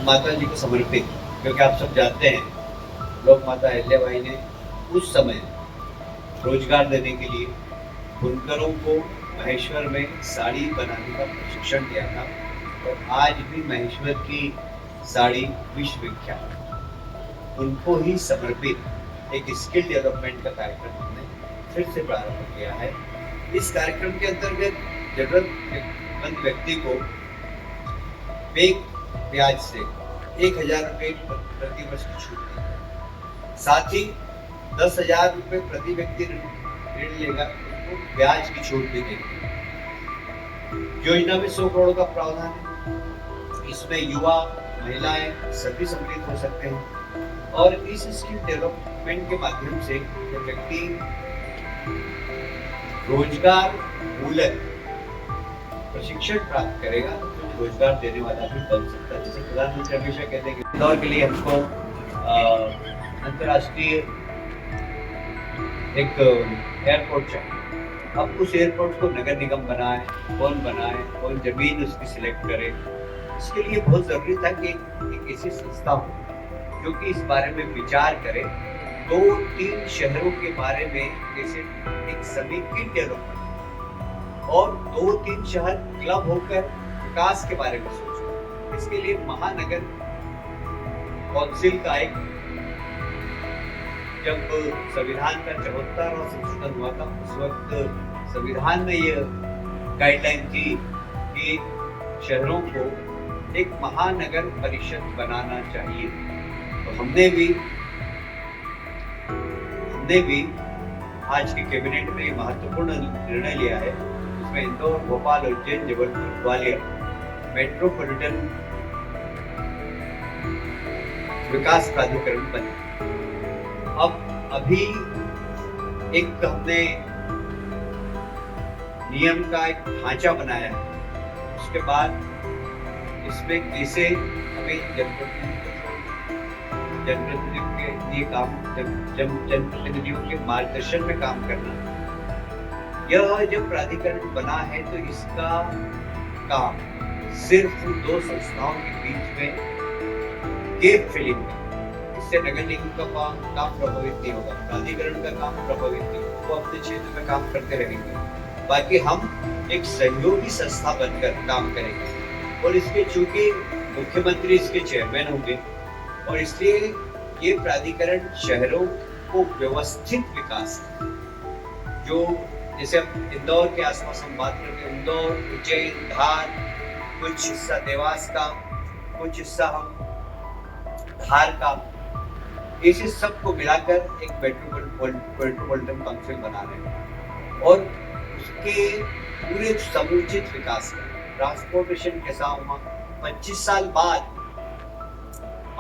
माता जी को समर्पित, क्योंकि आप सब जानते हैं लोक माता अहिल्याबाई ने उस समय रोजगार देने के लिए बुनकरों को महेश्वर में साड़ी बनाने का प्रशिक्षण दिया था और आज भी महेश्वर की साड़ी विश्व विख्यात है। उनको ही समर्पित एक स्किल डेवलपमेंट का कार्यक्रम हमने फिर से प्रारंभ किया है। इस कार्यक्रम के अंतर्गत जरूरतमंद व्यक्ति को ब्याज से 1,000 रुपये प्रति वर्ष की छूट दी है। साथ ही 10,000 रुपये प्रति व्यक्ति ऋण लेगा तो ब्याज की छूट भी देगी। योजना में 100 करोड़ का प्रावधान है। इसमें युवा, महिलाएं सभी सम्मिलित हो सकते हैं और इस स्किल डेवलपमेंट के माध्यम से जब व्यक्ति रोजगार मूलक प्रशिक्षण प्राप्त करेगा तो रोजगार देने वाला भी बन सकता है। जैसे प्रधानमंत्री हमेशा कहते हैं कि इंदौर के लिए हमको अंतर्राष्ट्रीय एक एयरपोर्ट चाहिए। अब उस एयरपोर्ट को नगर निगम बनाए, कौन जमीन उसकी सिलेक्ट करे। इसके लिए बहुत जरूरी था कि एक ऐसी संस्था हो जो कि इस बारे में विचार करे। 2-3 शहरों के बारे में जैसे एक समेकित डेवलपमेंट और 2-3 शहर क्लब होकर विकास के बारे में सोचे। इसके लिए महानगर काउंसिल का एक, जब संविधान का 74वां संशोधन हुआ था उस वक्त संविधान में ये गाइडलाइन थी कि शहरों को एक महानगर परिषद बनाना चाहिए। तो हमने भी आज की कैबिनेट में महत्वपूर्ण निर्णय लिया है। इसमें इंदौर, भोपाल, उज्जैन, जबलपुर, ग्वालियर मेट्रोपॉलिटन विकास प्राधिकरण बने। अब अभी एक हमने नियम का एक ढांचा बनाया है। उसके बाद इसमें कैसे हमें जनप्रतिनिधियों के मार्गदर्शन में काम करना। यह जब प्राधिकरण बना है तो इसका काम सिर्फ 2 संस्थाओं के बीच में गैप फिलिंग है। इससे नगर निगम का काम प्रभावित नहीं होगा, प्राधिकरण का काम प्रभावित नहीं होगा, वो अपने क्षेत्र में काम करते रहेंगे। बाकी हम एक सहयोगी संस्था बनकर काम करेंगे और इसके चूंकि मुख्यमंत्री इसके चेयरमैन होंगे और इसलिए ये प्राधिकरण शहरों को व्यवस्थित विकास, जो जैसे हम इंदौर के आसपास हम बात करते हैं, इंदौर, उज्जैन, धार, कुछ हिस्सा देवास का, कुछ हिस्सा हम धार का, इसे सबको मिलाकर एक मेट्रोपॉलिटन काउंसिल बना रहे हैं और उसके पूरे समुचित विकास का ट्रांसपोर्टेशन कैसा होगा, 25 साल बाद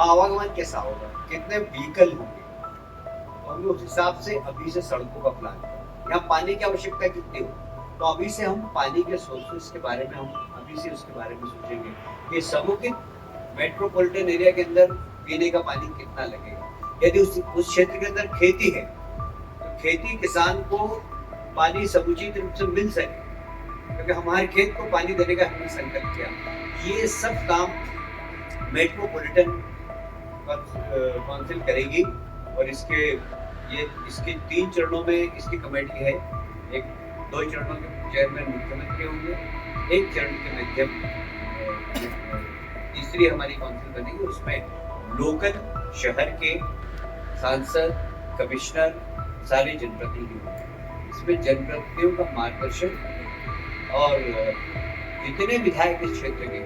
आवागमन कैसा होगा, कितने व्हीकल होंगे और उस हिसाब से अभी से सड़कों का प्लान करें। यहाँ पानी की आवश्यकता कितनी हो तो अभी से हम पानी के सोर्सेस के बारे में हम अभी से उसके बारे में सोचेंगे। ये समुचित मेट्रोपॉलिटन एरिया के अंदर पीने का पानी कितना लगेगा। यदि उस क्षेत्र के अंदर खेती है तो खेती किसान को पानी समुचित रूप से मिल सके, क्योंकि हमारे खेत को पानी देने का हमने संकल्प किया। ये सब काम मेट्रोपॉलिटन काउंसिल करेगी और इसके 3 चरणों में इसकी कमेटी है। 2 चरणों के चेयरमैन मुख्यमंत्री होंगे, 1 चरण के माध्यम तीसरी हमारी काउंसिल बनेगी। उसमें लोकल शहर के सांसद, कमिश्नर, सारे जनप्रतिनिधि होंगे। इसमें जनप्रतिनिधियों का मार्गदर्शन और जितने विधायक इस क्षेत्र के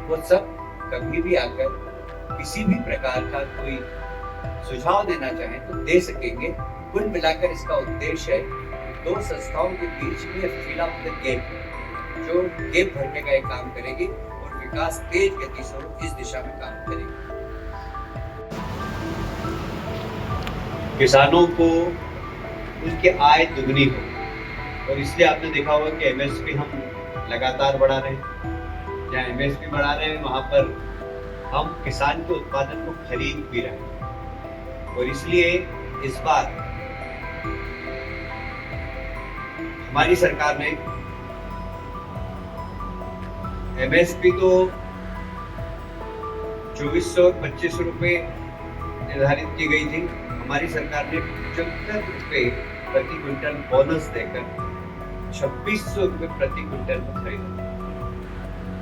वो सब कभी भी आकर किसी भी प्रकार का कोई सुझाव देना चाहें तो दे सकेंगे। कुल मिलाकर इसका उद्देश्य है 2 संस्थाओं के बीच में फिल अप द गैप, जो गैप भरने का एक काम करेगी और विकास तेज गति से इस दिशा में काम करेगी। किसानों को उनकी आय दुगनी हो और इसलिए आपने देखा होगा कि एमएसपी हम लगातार बढ़ा रहे हैं। जहाँ एमएसपी बढ़ा रहे हैं वहां पर हम किसान के उत्पादन को खरीद भी रहे हैं और इसलिए इस बार हमारी सरकार ने एमएसपी तो 2400 और 2500 रुपये निर्धारित की गई थी। हमारी सरकार ने 75 रुपये प्रति क्विंटल बोनस देकर 2600 रुपये प्रति क्विंटल में खरीदा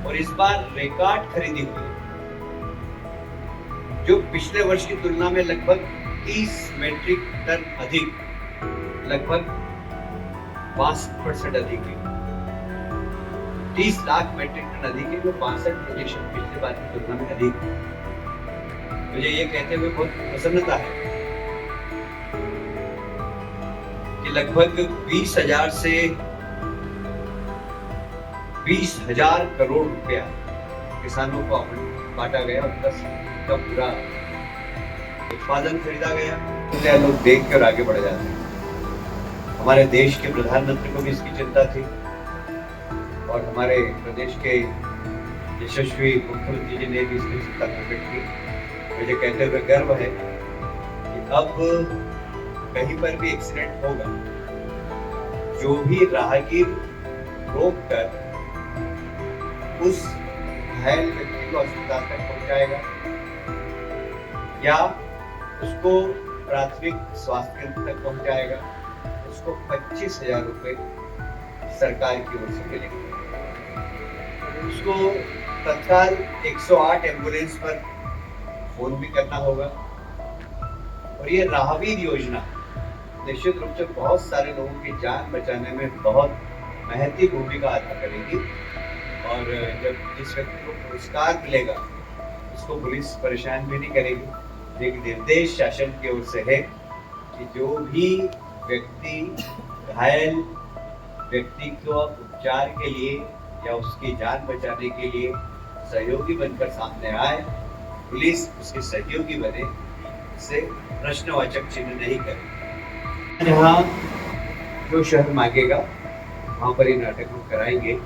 और इस बार रिकॉर्ड खरीदी हुई जो पिछले वर्ष की तुलना में लगभग 30 मेट्रिक टन अधिक, लगभग 62% अधिक है। 30 लाख मेट्रिक टन अधिक है जो 62% पिछले बार की तुलना में अधिक है। मुझे ये कहते हुए बहुत प्रसन्नता है कि लगभग 20,000 से 20,000 करोड़ रुपया किसानों को बांटा गया और 10 का पूरा उत्पादन खरीदा गया। तो लोग देख कर आगे बढ़ जाते हैं। हमारे देश के प्रधानमंत्री को भी इसकी चिंता थी और हमारे प्रदेश के यशस्वी मुख्यमंत्री जी ने भी इसकी चिंता प्रकट की। मुझे कहते हुए गर्व है कि अब कहीं पर भी एक्सीडेंट होगा, जो भी राहगीर रोक कर उस घायल व्यक्ति को अस्पताल तक पहुंचाएगा या उसको प्राथमिक स्वास्थ्य केंद्र तक पहुंचाएगा, उसको 25,000 रुपये सरकार की ओर से मिलेंगे। उसको तत्काल 108 एम्बुलेंस पर फोन भी करना होगा और ये राहगीर योजना निश्चित रूप से बहुत सारे लोगों की जान बचाने में बहुत महत्वपूर्ण भूमिका अदा करेगी। और जब जिस व्यक्ति को पुरस्कार मिलेगा उसको पुलिस परेशान भी नहीं करेगी। एक निर्देश शासन की ओर से है कि जो भी व्यक्ति घायल व्यक्ति को उपचार के लिए या उसकी जान बचाने के लिए सहयोगी बनकर सामने आए, पुलिस उसके सहयोगी बने, इससे प्रश्नवाचक चिन्ह नहीं करे। जहाँ जो शहर मांगेगा वहाँ पर ये नाटक हम कराएंगे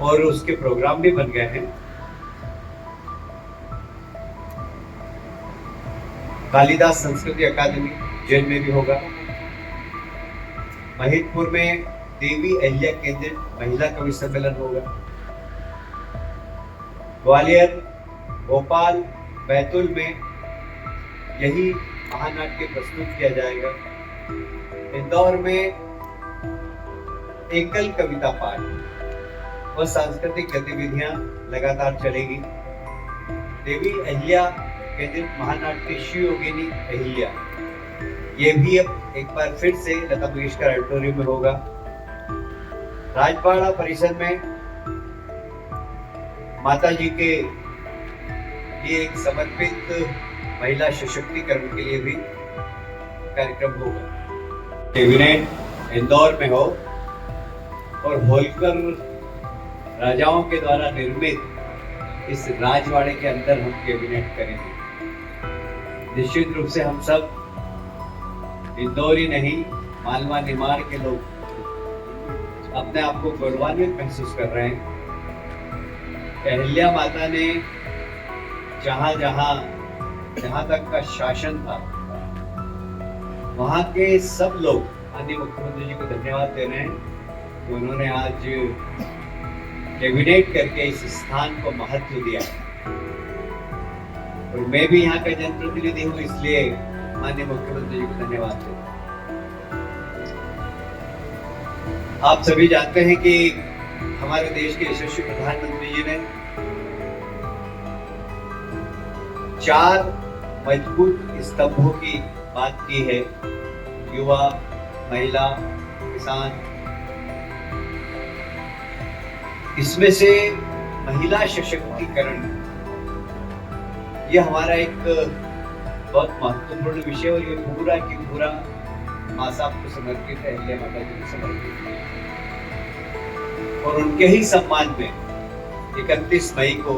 और उसके प्रोग्राम भी बन गए हैं। कालिदास संस्कृति अकादमी जैन में भी होगा। महिदपुर में देवी अहिल्या केंद्रित महिला कवि सम्मेलन होगा। ग्वालियर, भोपाल, बैतूल में यही महानाट्य प्रस्तुत किया जाएगा। इंदौर में एकल कविता पाठ और सांस्कृतिक गतिविधियां लगातार चलेगी। देवी अहिल्या केंद्रित महानाट्य शिव योगिनी अहिल्या, ये भी अब एक बार फिर से लता मंगेशकर ऑडिटोरियम में होगा। राजवाड़ा परिसर में माता जी के लिए एक समर्पित महिला सशक्तिकरण के लिए भी कार्यक्रम होगा। कैबिनेट इंदौर में हो और होलकर राजाओं के द्वारा निर्मित इस राजवाड़े के अंदर हम कैबिनेट करेंगे। निश्चित रूप से हम सब इंदौरी नहीं, मालवा निमाड़ के लोग अपने आप को गौरवान्वित महसूस कर रहे हैं। अहिल्या माता ने जहां तक का शासन था, वहां के सब लोग माननीय मुख्यमंत्री जी को धन्यवाद दे रहे हैं कि उन्होंने आज कैबिनेट करके इस स्थान को महत्व दिया। और मैं भी यहाँ का जनप्रतिनिधि हूँ, इसलिए माननीय मुख्यमंत्री जी को धन्यवाद देता हूँ। आप सभी जानते हैं कि हमारे देश के यशस्वी प्रधानमंत्री जी ने 4 मजबूत स्तंभों की बात की है: युवा, महिला, किसान। इसमें से महिला सशक्तिकरण यह हमारा एक बहुत महत्वपूर्ण विषय और ये पूरा की पूरा माँ साहब को समर्पित है, अहिल्या माता जी को समर्पित है। और उनके ही सम्मान में 31 मई को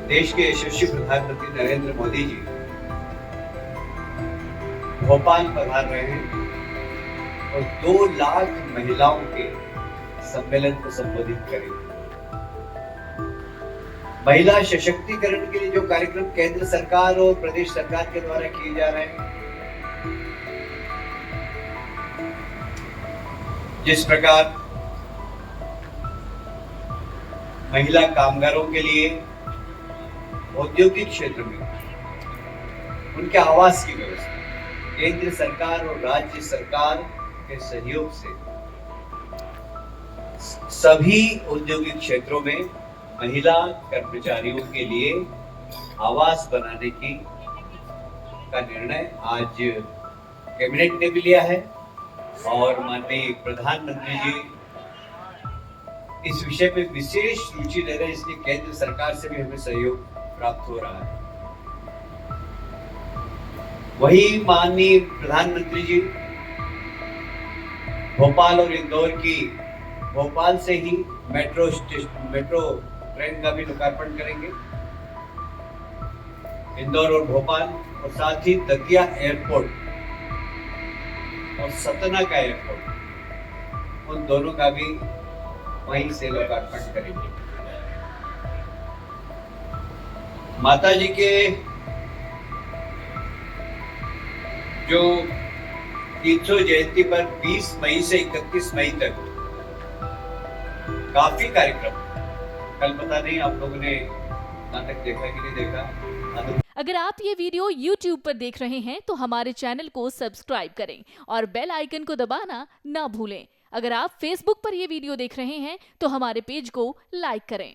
देश के यशस्वी प्रधानमंत्री नरेंद्र मोदी जी भोपाल पधार रहे हैं और 2 लाख महिलाओं के सम्मेलन को संबोधित करेंगे। महिला सशक्तिकरण के लिए जो कार्यक्रम केंद्र सरकार और प्रदेश सरकार के द्वारा किए जा रहे हैं, जिस प्रकार महिला कामगारों के लिए औद्योगिक क्षेत्र में उनके आवास की व्यवस्था केंद्र सरकार और राज्य सरकार के सहयोग से सभी औद्योगिक क्षेत्रों में महिला कर्मचारियों के लिए आवास बनाने की का निर्णय आज कैबिनेट ने भी लिया है और माननीय प्रधानमंत्री जी इस विषय में विशेष रुचि ले रहे हैं, इसलिए केंद्र सरकार से भी हमें सहयोग प्राप्त हो रहा है। वही माननीय प्रधानमंत्री जी भोपाल और इंदौर की भोपाल से ही मेट्रो ट्रेन का भी लोकार्पण करेंगे, इंदौर और भोपाल, और साथ ही दतिया एयरपोर्ट और सतना का एयरपोर्ट, उन दोनों का भी वहीं से लोकार्पण करेंगे। माता जी के जो 300 जयंती पर 20 मई से 31 मई तक काफी कार्यक्रम, कल पता नहीं आप लोगों ने नाटक देखा कि नहीं देखा। अगर आप ये वीडियो YouTube पर देख रहे हैं तो हमारे चैनल को सब्सक्राइब करें और बेल आइकन को दबाना ना भूलें। अगर आप Facebook पर ये वीडियो देख रहे हैं तो हमारे पेज को लाइक करें।